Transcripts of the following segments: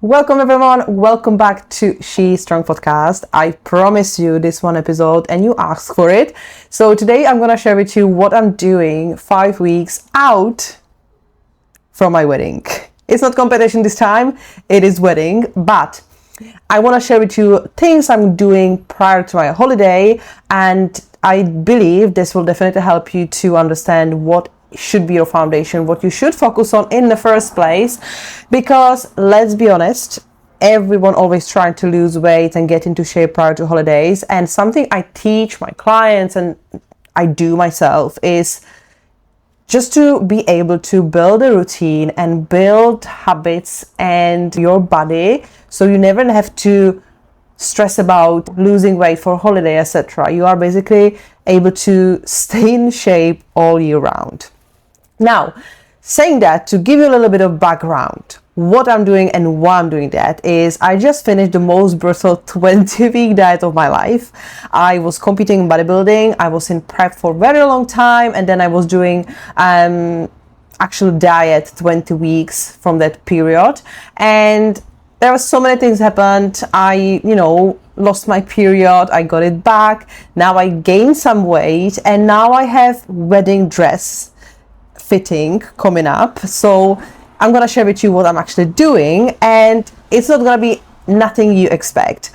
Welcome everyone, welcome back to She Strong podcast. I promise you this one episode and you asked for it. So today I'm gonna share with you what I'm doing 5 weeks out from my wedding. It's not competition this time, it is wedding, but I want to share with you things I'm doing prior to my holiday, and I believe this will definitely help you to understand what should be your foundation, what you should focus on in the first place. Because let's be honest, everyone always trying to lose weight and get into shape prior to holidays, and something I teach my clients and I do myself is just to be able to build a routine and build habits and your body, so you never have to stress about losing weight for holiday, etc. You are basically able to stay in shape all year round. Now, saying that, to give you a little bit of background, what I'm doing and why I'm doing that is I just finished the most brutal 20-week diet of my life. I was competing in bodybuilding, I was in prep for a very long time, and then I was doing actual diet 20 weeks from that period. And there were so many things happened. I, lost my period, I got it back. Now I gained some weight, and now I have wedding dress fitting coming up. So I'm gonna share with you what I'm actually doing, and it's not gonna be nothing you expect.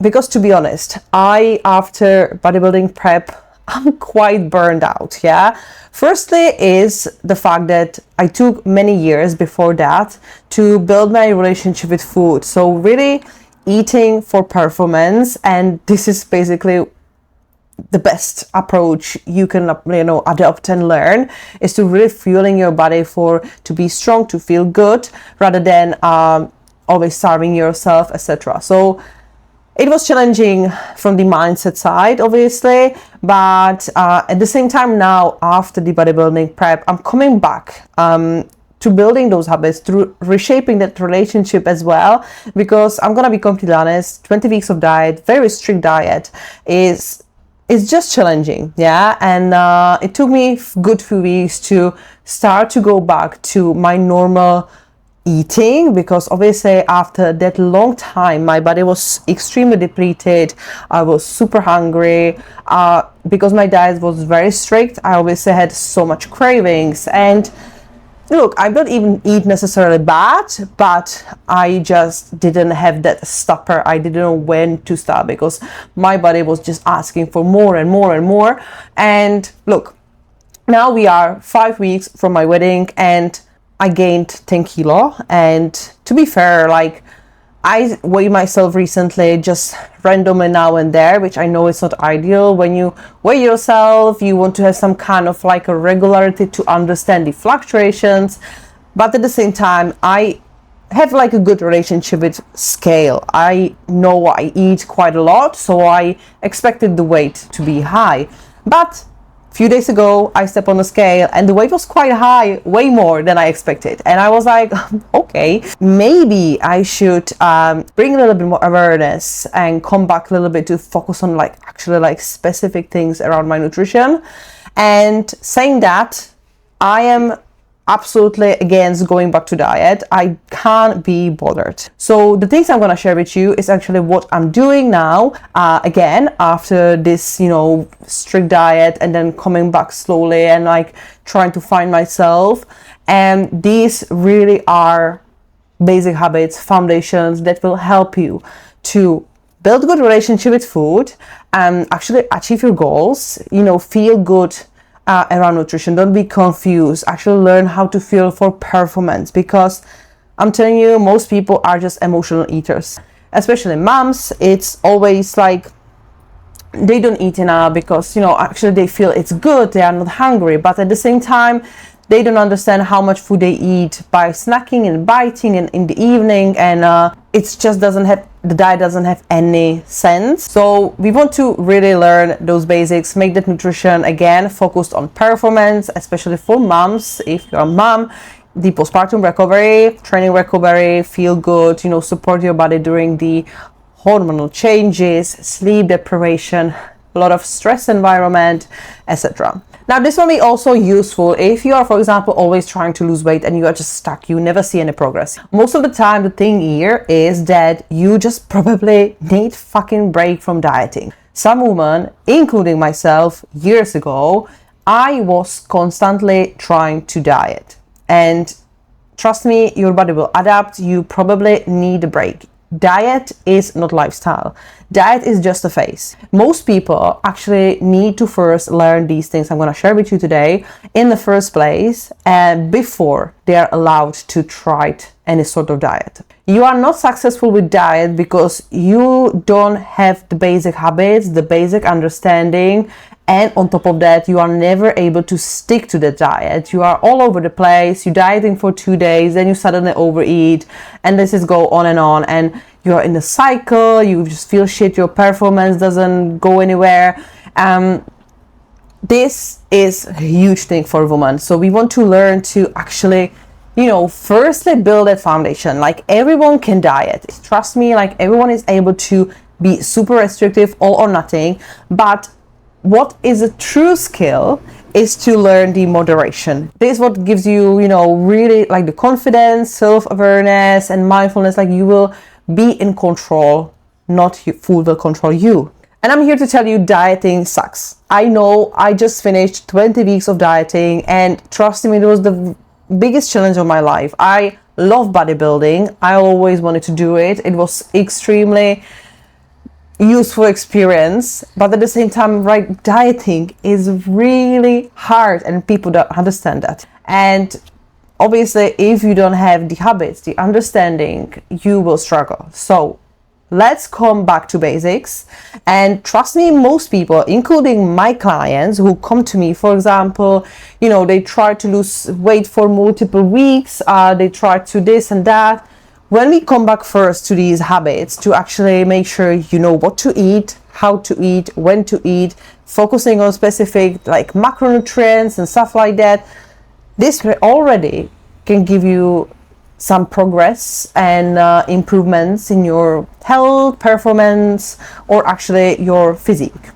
Because to be honest, after bodybuilding prep, I'm quite burned out. Yeah. Firstly is the fact that I took many years before that to build my relationship with food. So really eating for performance, and this is basically the best approach you can adopt and learn, is to really fueling your body to be strong, to feel good, rather than always starving yourself, etc. So it was challenging from the mindset side, obviously, but at the same time now, after the bodybuilding prep, I'm coming back to building those habits, through reshaping that relationship as well. Because I'm gonna be completely honest, 20 weeks of diet, very strict diet, it's just challenging, yeah. And it took me good few weeks to start to go back to my normal eating, because obviously after that long time my body was extremely depleted. I was super hungry because my diet was very strict. I obviously had so much cravings, and look, I don't even eat necessarily bad, but I just didn't have that stopper. I didn't know when to stop, because my body was just asking for more and more and more. And look, now we are 5 weeks from my wedding, and I gained 10 kilo. And to be fair, I weigh myself recently, just randomly now and there, which I know is not ideal. When you weigh yourself, you want to have some kind of a regularity to understand the fluctuations. But at the same time, I have a good relationship with scale. I know I eat quite a lot, so I expected the weight to be high. But few days ago, I stepped on the scale and the weight was quite high, way more than I expected. And I was like, okay, maybe I should bring a little bit more awareness and come back a little bit to focus on actually specific things around my nutrition. And saying that, I am absolutely against going back to diet. I can't be bothered. So the things I'm going to share with you is actually what I'm doing now, again, after this, strict diet, and then coming back slowly and trying to find myself. And these really are basic habits, foundations that will help you to build a good relationship with food and actually achieve your goals, feel good around nutrition. Don't be confused. Actually learn how to feel for performance, because I'm telling you, most people are just emotional eaters, especially moms. It's always they don't eat enough because actually they feel it's good, they are not hungry, but at the same time they don't understand how much food they eat by snacking and biting in the evening, and the diet doesn't have any sense. So we want to really learn those basics, make that nutrition again focused on performance, especially for moms. If you're a mom, the postpartum recovery, training recovery, feel good, support your body during the hormonal changes, sleep deprivation, a lot of stress environment, etc. Now, this will be also useful if you are, for example, always trying to lose weight and you are just stuck, you never see any progress. Most of the time, the thing here is that you just probably need fucking break from dieting. Some women, including myself, years ago, I was constantly trying to diet. And trust me, your body will adapt. You probably need a break. Diet is not lifestyle. Diet is just a phase. Most people actually need to first learn these things I'm going to share with you today in the first place, and before they are allowed to try any sort of diet. You are not successful with diet because you don't have the basic habits, the basic understanding, and on top of that, you are never able to stick to the diet. You are all over the place. You're dieting for 2 days, then you suddenly overeat, and this is go on, and you're in a cycle. You just feel shit. Your performance doesn't go anywhere. This is a huge thing for women. So we want to learn to actually, firstly build that foundation. Like, everyone can diet. Trust me, like, everyone is able to be super restrictive, all or nothing, but what is a true skill is to learn the moderation. This is what gives you, really like the confidence, self-awareness, and mindfulness. Like, you will be in control, not food will control you. And I'm here to tell you, dieting sucks. I know, I just finished 20 weeks of dieting, and trust me, it was the biggest challenge of my life. I love bodybuilding. I always wanted to do it. It was extremely useful experience, but at the same time, right, dieting is really hard and people don't understand that. And obviously, if you don't have the habits, the understanding, you will struggle. So let's come back to basics. And trust me, most people, including my clients who come to me, for example, they try to lose weight for multiple weeks, they try to this and that. When we come back first to these habits, to actually make sure you know what to eat, how to eat, when to eat, focusing on specific like macronutrients and stuff like that, this already can give you some progress and improvements in your health, performance, or actually your physique.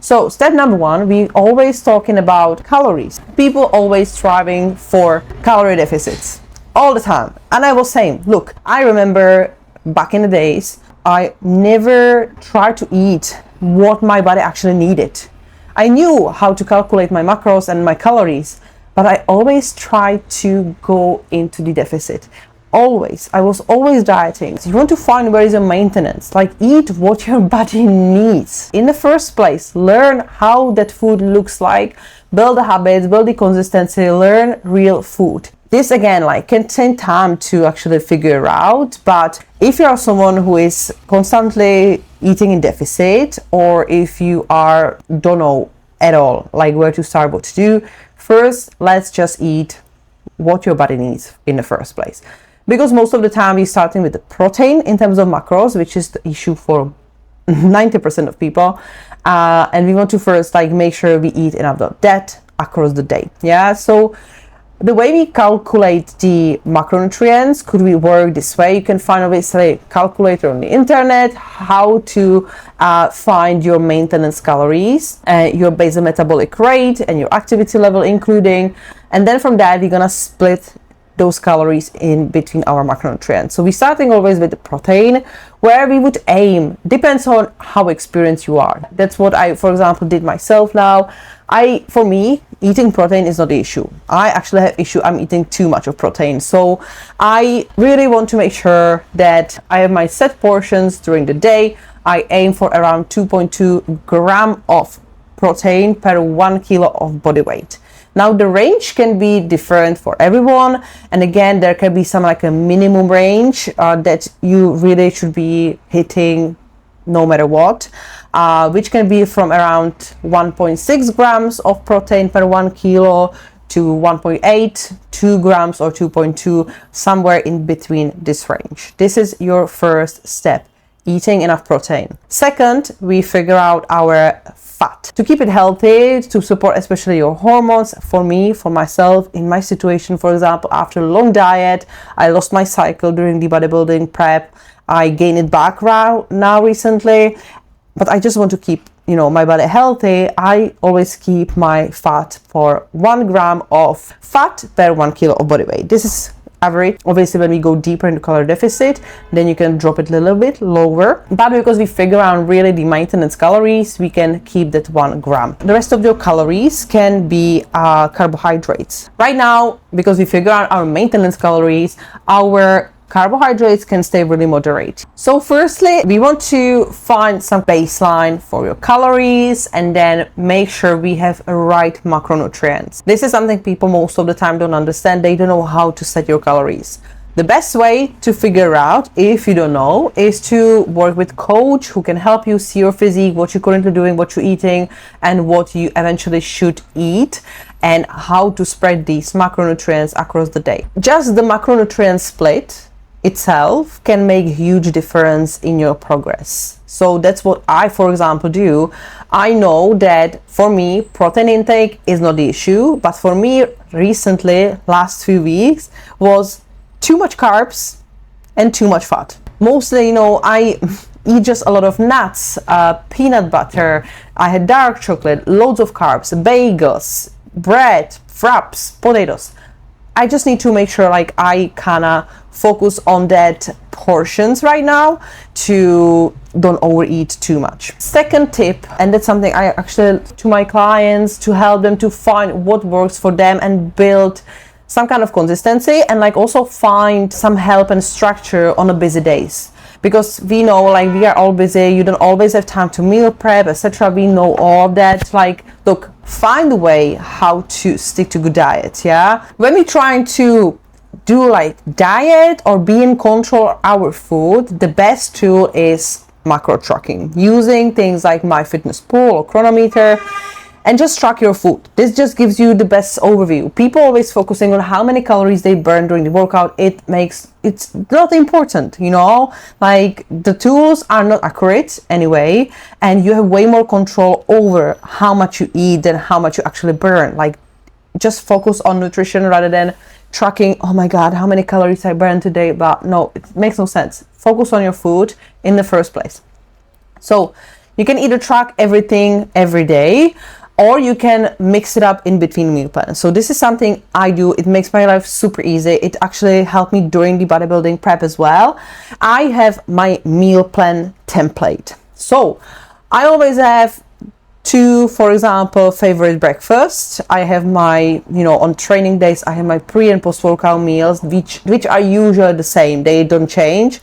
So step number one, we always talking about calories. People always striving for calorie deficits. All the time. And I was saying, look, I remember back in the days, I never tried to eat what my body actually needed. I knew how to calculate my macros and my calories, but I always tried to go into the deficit. Always. I was always dieting. So you want to find where is your maintenance. Like, eat what your body needs. In the first place, learn how that food looks like, build the habits, build the consistency, learn real food. This again, can take time to actually figure out, but if you are someone who is constantly eating in deficit, or if you don't know at all, where to start, what to do, first, let's just eat what your body needs in the first place. Because most of the time we're starting with the protein in terms of macros, which is the issue for 90% of people. And we want to first make sure we eat enough of that across the day. Yeah, so the way we calculate the macronutrients, could we work this way? You can find obviously a calculator on the internet, how to find your maintenance calories, your basal metabolic rate, and your activity level including. And then from that, we're gonna split those calories in between our macronutrients. So we're starting always with the protein, where we would aim, depends on how experienced you are. That's what I, for example, did myself now. For me, eating protein is not the issue. I actually have issue, I'm eating too much of protein. So I really want to make sure that I have my set portions during the day. I aim for around 2.2 gram of protein per 1 kilo of body weight. Now the range can be different for everyone, and again there can be some a minimum range that you really should be hitting no matter what, which can be from around 1.6 grams of protein per 1 kilo to 1.8, 2 grams or 2.2, somewhere in between this range. This is your first step, eating enough protein. Second, we figure out our fat to keep it healthy, to support especially your hormones. For me, for myself, in my situation, for example, after a long diet, I lost my cycle during the bodybuilding prep. I gained it back now recently. but I just want to keep, you know, my body healthy. I always keep my fat for 1 gram of fat per 1 kilo of body weight. This is average. Obviously, when we go deeper into calorie deficit, then you can drop it a little bit lower, but because we figure out really the maintenance calories, we can keep that 1 gram. The rest of your calories can be carbohydrates. Right now, because we figure out our maintenance calories, our carbohydrates can stay really moderate. So firstly, we want to find some baseline for your calories and then make sure we have a right macronutrients. This is something people most of the time don't understand. They don't know how to set your calories. The best way to figure out, if you don't know, is to work with coach who can help you see your physique, what you're currently doing, what you're eating, and what you eventually should eat, and how to spread these macronutrients across the day. Just the macronutrient split itself can make a huge difference in your progress. So that's what I, for example, do. I know that for me, protein intake is not the issue, but for me recently, last few weeks, was too much carbs and too much fat. Mostly, you know, I eat just a lot of nuts, peanut butter, I had dark chocolate, loads of carbs, bagels, bread, fraps, potatoes. I just need to make sure like I kinda focus on that portions right now to don't overeat too much. Second tip, and that's something I actually to my clients to help them to find what works for them and build some kind of consistency, and like also find some help and structure on a busy days. Because we know like we are all busy, you don't always have time to meal prep, etc. We know all that. Like, look, find a way how to stick to good diet. Yeah, when we're trying to do like diet or be in control of our food, the best tool is macro tracking, using things like MyFitnessPal or Chronometer, and just track your food. This just gives you the best overview. People always focusing on how many calories they burn during the workout. It's not important, you know, like the tools are not accurate anyway, and you have way more control over how much you eat than how much you actually burn. Like, just focus on nutrition rather than tracking, oh my god, how many calories I burned today. But no, it makes no sense. Focus on your food in the first place. So you can either track everything every day, or you can mix it up in between meal plans. So this is something I do. It makes my life super easy. It actually helped me during the bodybuilding prep as well. I have my meal plan template. So I always have two, for example, favorite breakfasts. I have my, you know, on training days, I have my pre and post workout meals, which are usually the same. They don't change.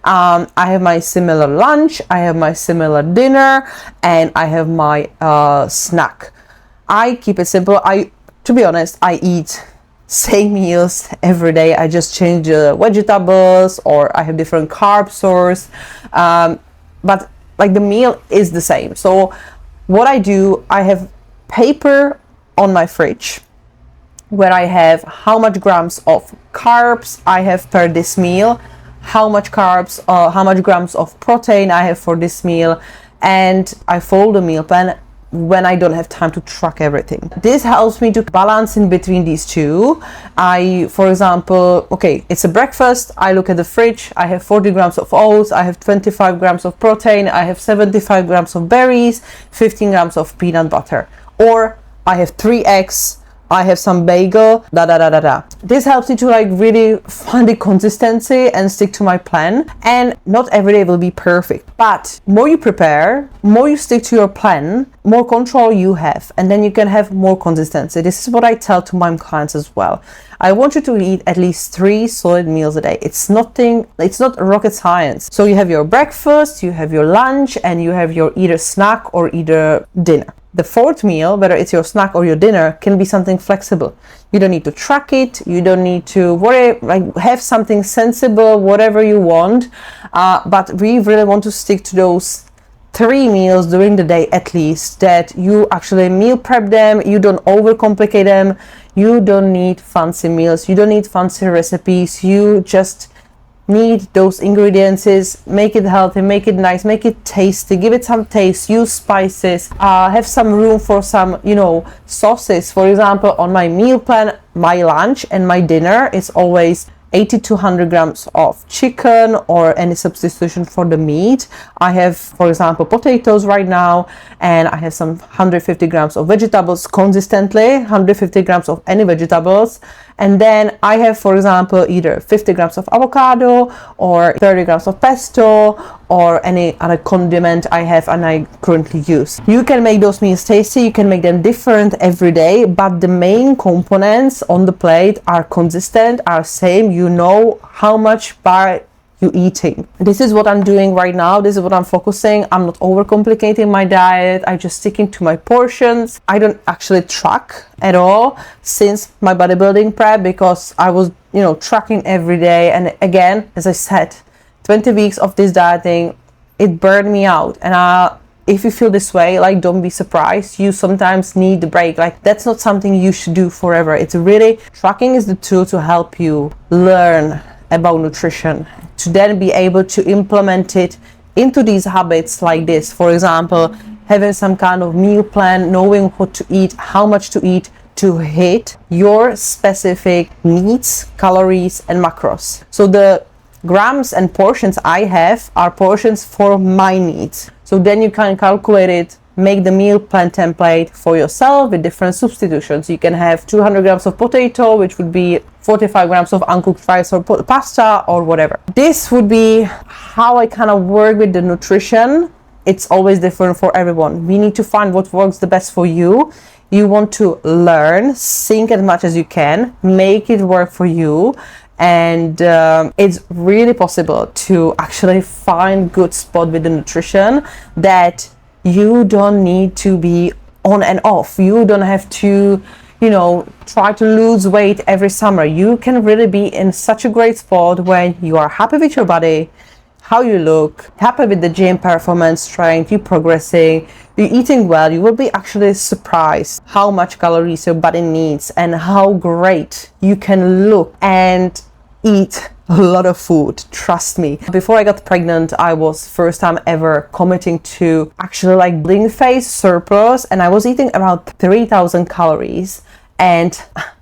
I have my similar lunch, I have my similar dinner, and I have my snack. I keep it simple. To be honest, I eat same meals every day. I just change the vegetables, or I have different carb source, but like the meal is the same. So what I do, I have paper on my fridge where I have how much grams of carbs I have per this meal, how much carbs, how much grams of protein I have for this meal, and I follow the meal plan when I don't have time to track everything. This helps me to balance in between these two. For example, okay, it's a breakfast, I look at the fridge, I have 40 grams of oats, I have 25 grams of protein, I have 75 grams of berries, 15 grams of peanut butter, or I have 3 eggs, I have some bagel, This helps me to like really find the consistency and stick to my plan. And not every day will be perfect, but more you prepare, more you stick to your plan, more control you have, and then you can have more consistency. This is what I tell to my clients as well. I want you to eat at least 3 solid meals a day. It's not rocket science. So you have your breakfast, you have your lunch, and you have your either snack or either dinner. The fourth meal, whether it's your snack or your dinner, can be something flexible. You don't need to track it. You don't need to worry, like have something sensible, whatever you want. But we really want to stick to those 3 meals during the day at least, that you actually meal prep them. You don't overcomplicate them. You don't need fancy meals. You don't need fancy recipes. You just need those ingredients, make it healthy, make it nice, make it tasty, give it some taste, use spices, have some room for some, you know, sauces. For example, on my meal plan, my lunch and my dinner is always 80 to 100 grams of chicken or any substitution for the meat. I have, for example, potatoes right now, and I have some 150 grams of vegetables consistently, 150 grams of any vegetables. And then I have, for example, either 50 grams of avocado or 30 grams of pesto or any other condiment I have and I currently use. You can make those meals tasty, you can make them different every day, but the main components on the plate are consistent, are same. You know how much by you eating. This is what I'm doing right now. This is what I'm focusing. I'm not overcomplicating my diet. I'm just sticking to my portions. I don't actually track at all since my bodybuilding prep, because I was, tracking every day. And again, as I said, 20 weeks of this dieting, it burned me out. And if you feel this way, like, don't be surprised. You sometimes need a break. Like, that's not something you should do forever. It's really, tracking is the tool to help you learn about nutrition, to then be able to implement it into these habits like this. For example, having some kind of meal plan, knowing what to eat, how much to eat to hit your specific needs, calories and macros. So the grams and portions I have are portions for my needs. So then you can calculate it, make the meal plan template for yourself with different substitutions. You can have 200 grams of potato, which would be 45 grams of uncooked rice or pasta or whatever. This would be how I kind of work with the nutrition. It's always different for everyone. We need to find what works the best for you. You want to learn, think as much as you can, make it work for you. And it's really possible to actually find good spot with the nutrition that you don't need to be on and off. You don't have to, try to lose weight every summer. You can really be in such a great spot when you are happy with your body, how you look, happy with the gym performance, strength, you're progressing, you're eating well. You will be actually surprised how much calories your body needs and how great you can look and eat a lot of food. Trust me. Before I got pregnant, I was first time ever committing to actually like building face surplus, and I was eating around 3,000 calories and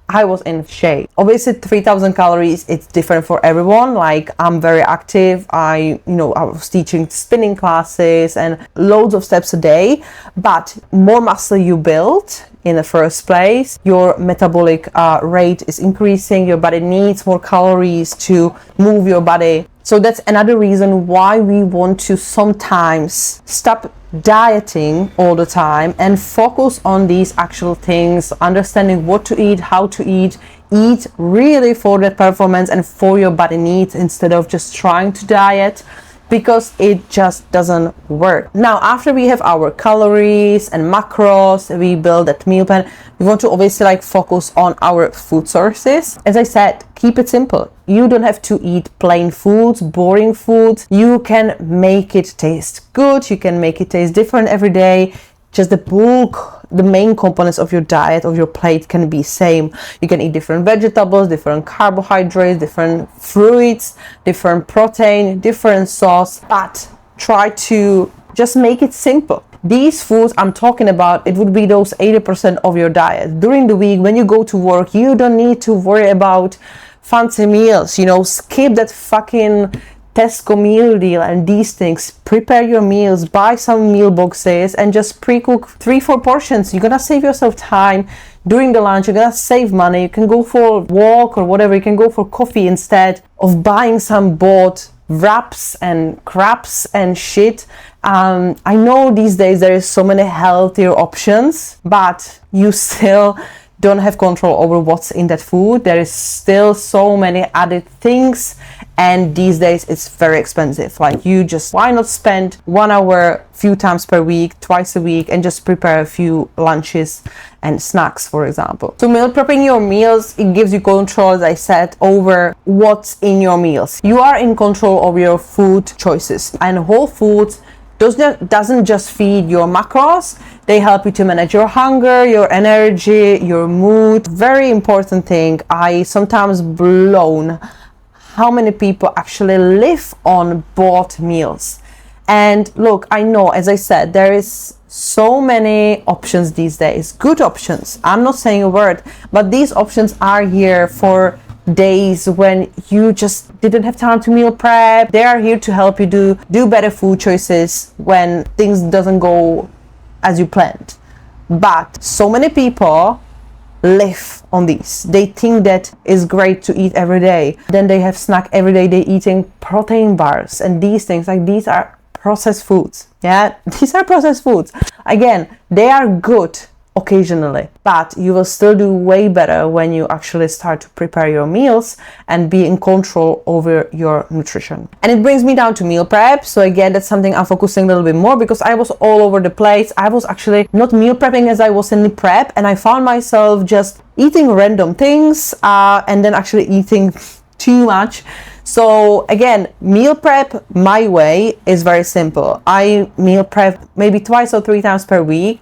I was in shape. Obviously 3,000 calories, it's different for everyone. Like, I'm very active. I was teaching spinning classes and loads of steps a day, but more muscle you build in the first place, your metabolic rate is increasing, your body needs more calories to move your body. So that's another reason why we want to sometimes stop dieting all the time and focus on these actual things, understanding what to eat, how to eat really for that performance and for your body needs, instead of just trying to diet, because it just doesn't work. Now, after we have our calories and macros, we build that meal plan, we want to obviously focus on our food sources. As I said, keep it simple. You don't have to eat plain foods, boring foods. You can make it taste good. You can make it taste different every day. Just the main components of your diet, of your plate, can be same. You can eat different vegetables, different carbohydrates, different fruits, different protein, different sauce, but try to just make it simple. These foods I'm talking about, it would be those 80% of your diet. During the week, when you go to work, you don't need to worry about fancy meals. Skip that fucking Tesco meal deal and these things. Prepare your meals, buy some meal boxes and just pre-cook 3-4 portions. You're gonna save yourself time during the lunch. You're gonna save money. You can go for a walk or whatever. You can go for coffee instead of buying some bought wraps and crabs and shit. I know these days there is so many healthier options, but you still don't have control over what's in that food. There is still so many added things, and these days it's very expensive. Why not spend 1 hour few times per week, twice a week, and just prepare a few lunches and snacks, for example. So meal prepping your meals, it gives you control, as I said, over what's in your meals. You are in control of your food choices, and whole foods doesn't just feed your macros. They help you to manage your hunger, your energy, your mood. Very important thing. I sometimes blown how many people actually live on bought meals. And look, I know, as I said, there is so many options these days, good options. I'm not saying a word, but these options are here for days when you just didn't have time to meal prep. They are here to help you do better food choices when things doesn't go as you planned. But so many people live on these. They think that it's great to eat every day. Then they have snack every day. They're eating protein bars and these things. Like, these are processed foods. Yeah, these are processed foods. Again, they are good occasionally, but you will still do way better when you actually start to prepare your meals and be in control over your nutrition. And it brings me down to meal prep. So again, that's something I'm focusing a little bit more, because I was all over the place. I was actually not meal prepping as I was in the prep, and I found myself just eating random things and then actually eating too much. So again, meal prep my way is very simple. I meal prep maybe 2 or 3 times per week.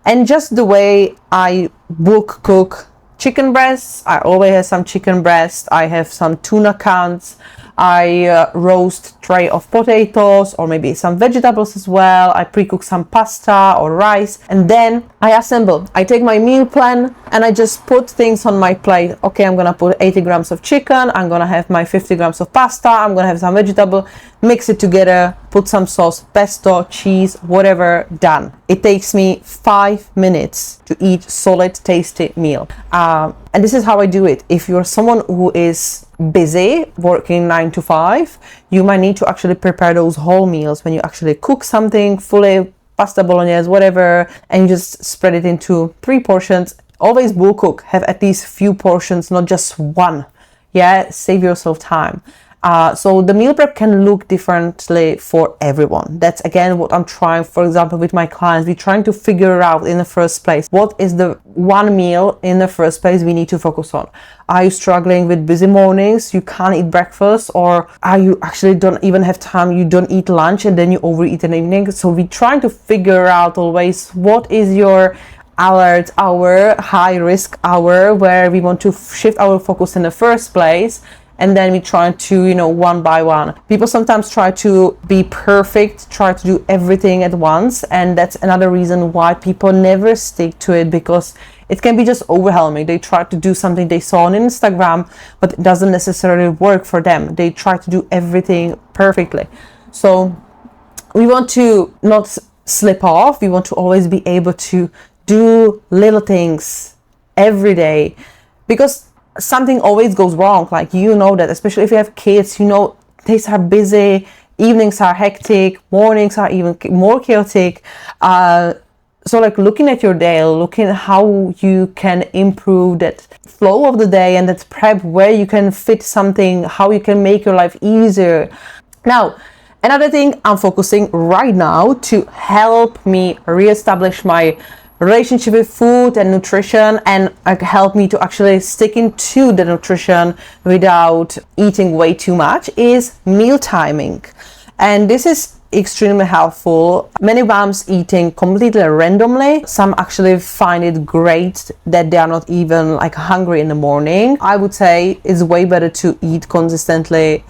And just the way I cook chicken breasts, I always have some chicken breast. I have some tuna cans. I roast tray of potatoes or maybe some vegetables as well. I pre-cook some pasta or rice, and then I assemble. I take my meal plan and I just put things on my plate. Okay, I'm gonna put 80 grams of chicken. I'm gonna have my 50 grams of pasta. I'm gonna have some vegetable, mix it together, put some sauce, pesto, cheese, whatever, done. It takes me 5 minutes to eat solid, tasty meal. And this is how I do it. If you're someone who is busy working 9 to 5, you might need to actually prepare those whole meals when you actually cook something fully, pasta bolognese, whatever, and you just spread it into 3 portions. Always bulk cook, have at least few portions, not just one. Yeah, save yourself time. So the meal prep can look differently for everyone. That's again what I'm trying, for example, with my clients. We're trying to figure out in the first place, what is the one meal in the first place we need to focus on. Are you struggling with busy mornings? You can't eat breakfast, or are you actually don't even have time? You don't eat lunch and then you overeat in the evening. So we're trying to figure out always what is your alert hour, high risk hour, where we want to shift our focus in the first place. And then we try to, one by one. People sometimes try to be perfect, try to do everything at once. And that's another reason why people never stick to it, because it can be just overwhelming. They try to do something they saw on Instagram, but it doesn't necessarily work for them. They try to do everything perfectly. So we want to not slip off. We want to always be able to do little things every day, because something always goes wrong. Like, that, especially if you have kids, days are busy, evenings are hectic, mornings are even more chaotic. So like looking at your day, looking at how you can improve that flow of the day and that prep, where you can fit something, how you can make your life easier. Now, another thing I'm focusing right now to help me reestablish my relationship with food and nutrition, and help me to actually stick into the nutrition without eating way too much, is meal timing. And this is extremely helpful. Many moms eating completely randomly. Some actually find it great that they are not even like hungry in the morning. I would say it's way better to eat consistently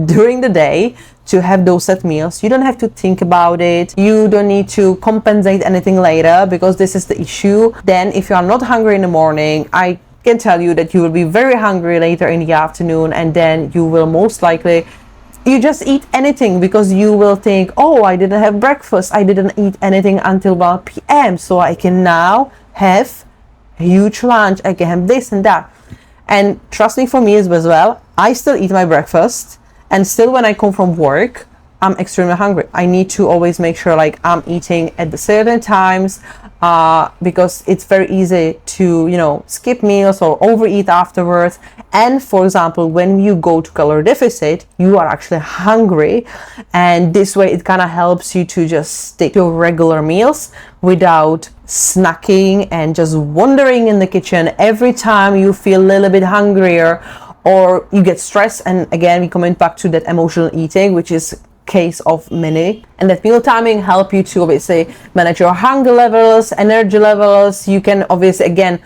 during the day, to have those set meals. You don't have to think about it. You don't need to compensate anything later, because this is the issue. Then if you are not hungry in the morning, I can tell you that you will be very hungry later in the afternoon, and then you will most likely you just eat anything, because you will think, oh, I didn't have breakfast, I didn't eat anything until 1 p.m. so I can now have a huge lunch, I can have this and that. And trust me, for me as well, I still eat my breakfast. And still, when I come from work, I'm extremely hungry. I need to always make sure like I'm eating at the certain times, because it's very easy to, skip meals or overeat afterwards. And for example, when you go to calorie deficit, you are actually hungry. And this way it kind of helps you to just stick to your regular meals without snacking and just wandering in the kitchen every time you feel a little bit hungrier, or you get stressed. And again, we come back to that emotional eating, which is case of many. And that meal timing help you to obviously manage your hunger levels, energy levels. You can obviously again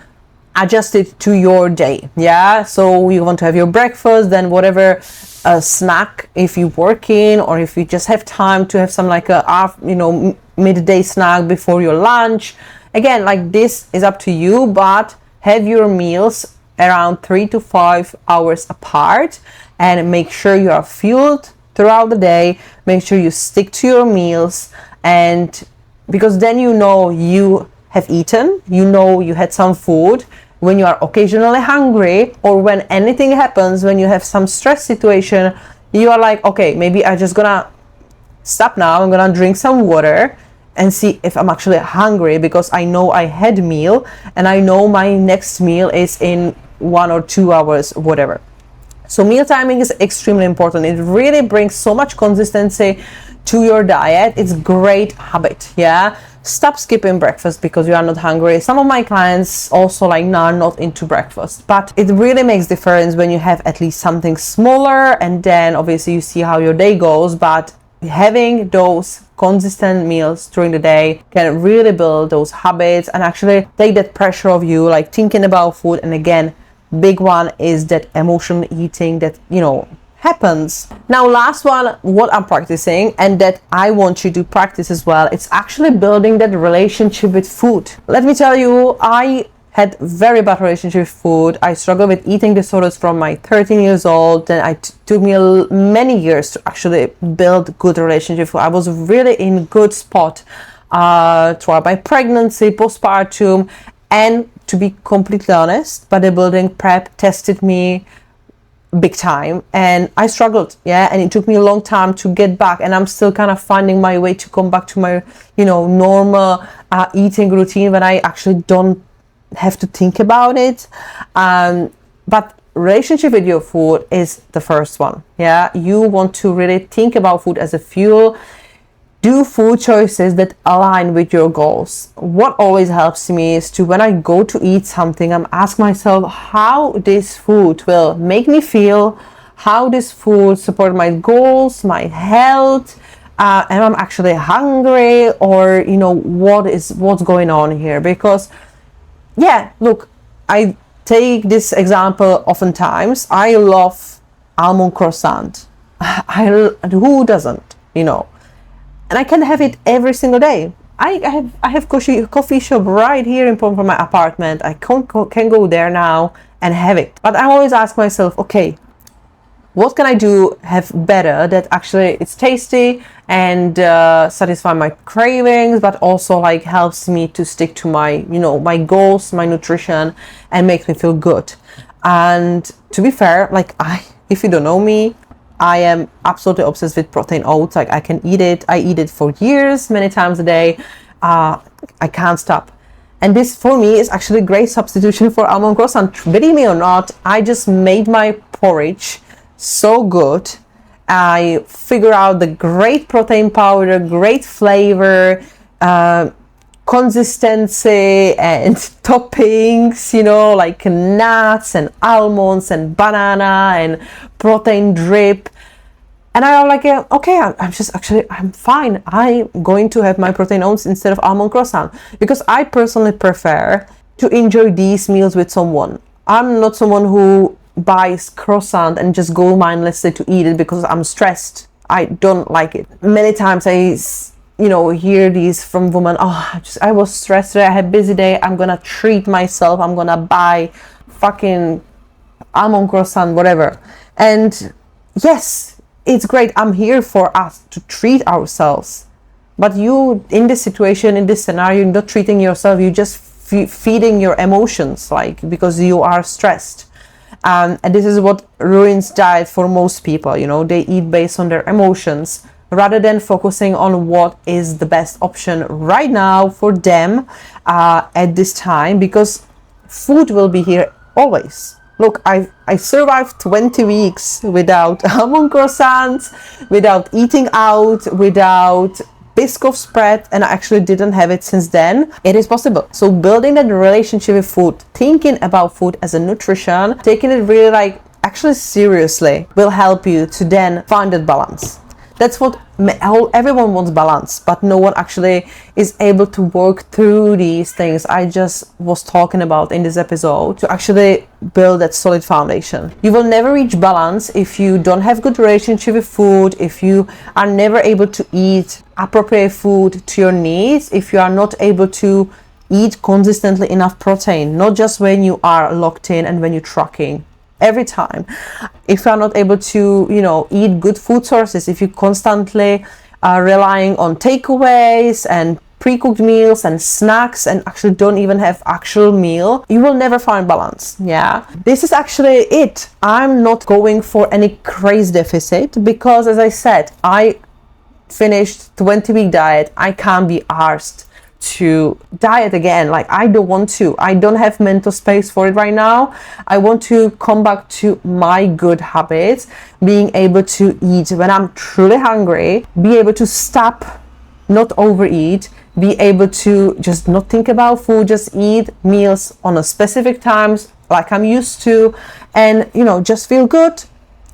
adjust it to your day. Yeah, so you want to have your breakfast, then whatever snack, if you're working, or if you just have time to have some like a midday snack before your lunch. Again, like this is up to you, but have your meals around 3 to 5 hours apart, and make sure you are fueled throughout the day. Make sure you stick to your meals, and because then you know you have eaten, you know you had some food. When you are occasionally hungry, or when anything happens, when you have some stress situation, you are like, okay, maybe I'm just gonna stop now, I'm gonna drink some water and see if I'm actually hungry, because I know I had meal and I know my next meal is in 1 or 2 hours, whatever. So meal timing is extremely important. It really brings so much consistency to your diet. It's great habit. Yeah, stop skipping breakfast because you are not hungry. Some of my clients also like are not into breakfast, but it really makes difference when you have at least something smaller, and then obviously you see how your day goes. But having those consistent meals during the day can really build those habits and actually take that pressure of you, like thinking about food. And again, big one is that emotional eating that, you know, happens. Now, last one, what I'm practicing and that I want you to practice as well, it's actually building that relationship with food. Let me tell you, I had very bad relationship with food. I struggled with eating disorders from my 13 years old, and it took me many years to actually build good relationship with food. I was really in good spot throughout my pregnancy, postpartum, and to be completely honest, bodybuilding prep tested me big time, and I struggled, and it took me a long time to get back, and I'm still kind of finding my way to come back to my, you know, normal eating routine when I actually don't have to think about it. But relationship with your food is the first one. You want to really think about food as a fuel. Do food choices that align with your goals. What always helps me is to, when I go to eat something, I'm ask myself how this food will make me feel, how this food support my goals, my health, and I'm actually hungry, or you know, what's going on here. Because look, I take this example oftentimes. I love almond croissant. Who doesn't, you know? And I can have it every single day. I have coffee shop right here in front of my apartment. I can go there now and have it. But I always ask myself, okay, what can I do have better that actually it's tasty and satisfy my cravings, but also like helps me to stick to my, you know, my goals, my nutrition, and makes me feel good. And to be fair, like if you don't know me, I am absolutely obsessed with protein oats. Like I can eat it. I eat it for years, many times a day. I can't stop. And this for me is actually a great substitution for almond croissant. Believe me or not, I just made my porridge so good. I figure out the great protein powder, great flavor, consistency and toppings, you know, like nuts and almonds and banana and protein drip. And I'm like, okay, I'm fine. I'm going to have my protein oats instead of almond croissant, because I personally prefer to enjoy these meals with someone. I'm not someone who buys croissant and just go mindlessly to eat it because I'm stressed. I don't like it. Many times I hear these from women, I was stressed today, I had a busy day, I'm gonna treat myself, I'm gonna buy fucking almond croissant, whatever. And yes, it's great, I'm here for us to treat ourselves. But you, in this situation, in this scenario, you're not treating yourself, you're just feeding your emotions, like, because you are stressed. And this is what ruins diet for most people, you know, they eat based on their emotions, rather than focusing on what is the best option right now for them at this time, because food will be here always. Look, I survived 20 weeks without almond croissants, without eating out, without biscuit spread, and I actually didn't have it since then. It is possible. So building that relationship with food, thinking about food as a nutrition, taking it really like actually seriously, will help you to then find that balance. That's what everyone wants, balance, but no one actually is able to work through these things I just was talking about in this episode to actually build that solid foundation. You will never reach balance if you don't have good relationship with food, if you are never able to eat appropriate food to your needs, if you are not able to eat consistently enough protein, not just when you are locked in and when you're tracking. Every time, if you're not able to, eat good food sources, if you constantly are relying on takeaways and pre-cooked meals and snacks and actually don't even have actual meal, you will never find balance. Yeah, this is actually it. I'm not going for any crazy deficit because, as I said, I finished 20-week diet. I can't be arsed to diet again. Like, I don't want to. I don't have mental space for it right now. I want to come back to my good habits, being able to eat when I'm truly hungry, be able to stop, not overeat, be able to just not think about food, just eat meals on a specific times like I'm used to, and just feel good,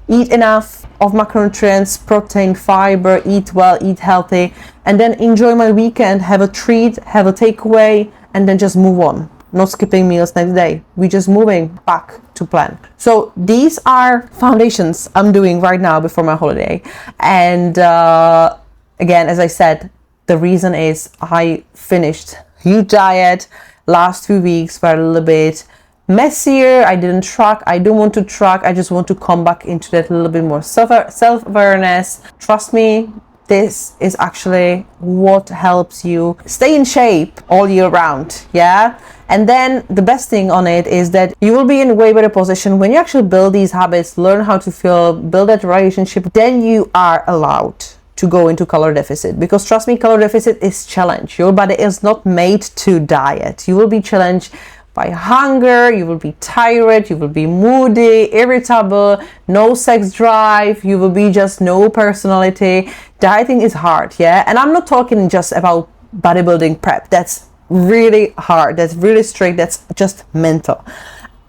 eat enough of macronutrients, protein, fiber, eat well, eat healthy, and then enjoy my weekend, have a treat, have a takeaway, and then just move on. Not skipping meals next day. We're just moving back to plan. So these are foundations I'm doing right now before my holiday. And again, as I said, the reason is I finished huge diet. Last few weeks were a little bit messier. I didn't track. I don't want to track. I just want to come back into that little bit more self-awareness. Trust me, this is actually what helps you stay in shape all year round. Yeah. And then the best thing on it is that you will be in a way better position when you actually build these habits, learn how to feel, build that relationship, then you are allowed to go into calorie deficit. Because trust me, calorie deficit is challenge. Your body is not made to diet. You will be challenged by hunger, you will be tired, you will be moody, irritable, no sex drive, you will be just no personality. Dieting is hard, yeah? And I'm not talking just about bodybuilding prep. That's really hard, that's really strict, that's just mental.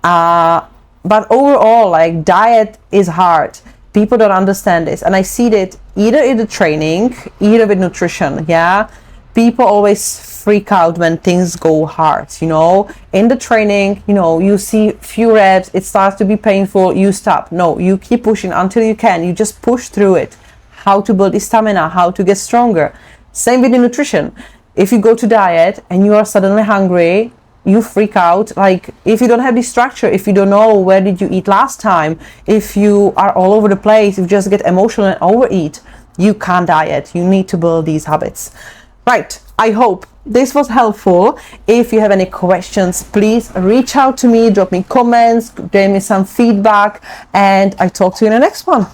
But overall, like, diet is hard. People don't understand this. And I see that either in the training, either with nutrition, yeah? People always freak out when things go hard, in the training, you see few reps, it starts to be painful, you stop. No, you keep pushing until you can. You just push through it. How to build stamina, how to get stronger. Same with the nutrition. If you go to diet and you are suddenly hungry, you freak out. Like, if you don't have the structure, if you don't know where did you eat last time, if you are all over the place, if you just get emotional and overeat, you can't diet. You need to build these habits. Right, I hope this was helpful. If you have any questions, please reach out to me, drop me comments, give me some feedback, and I talk to you in the next one.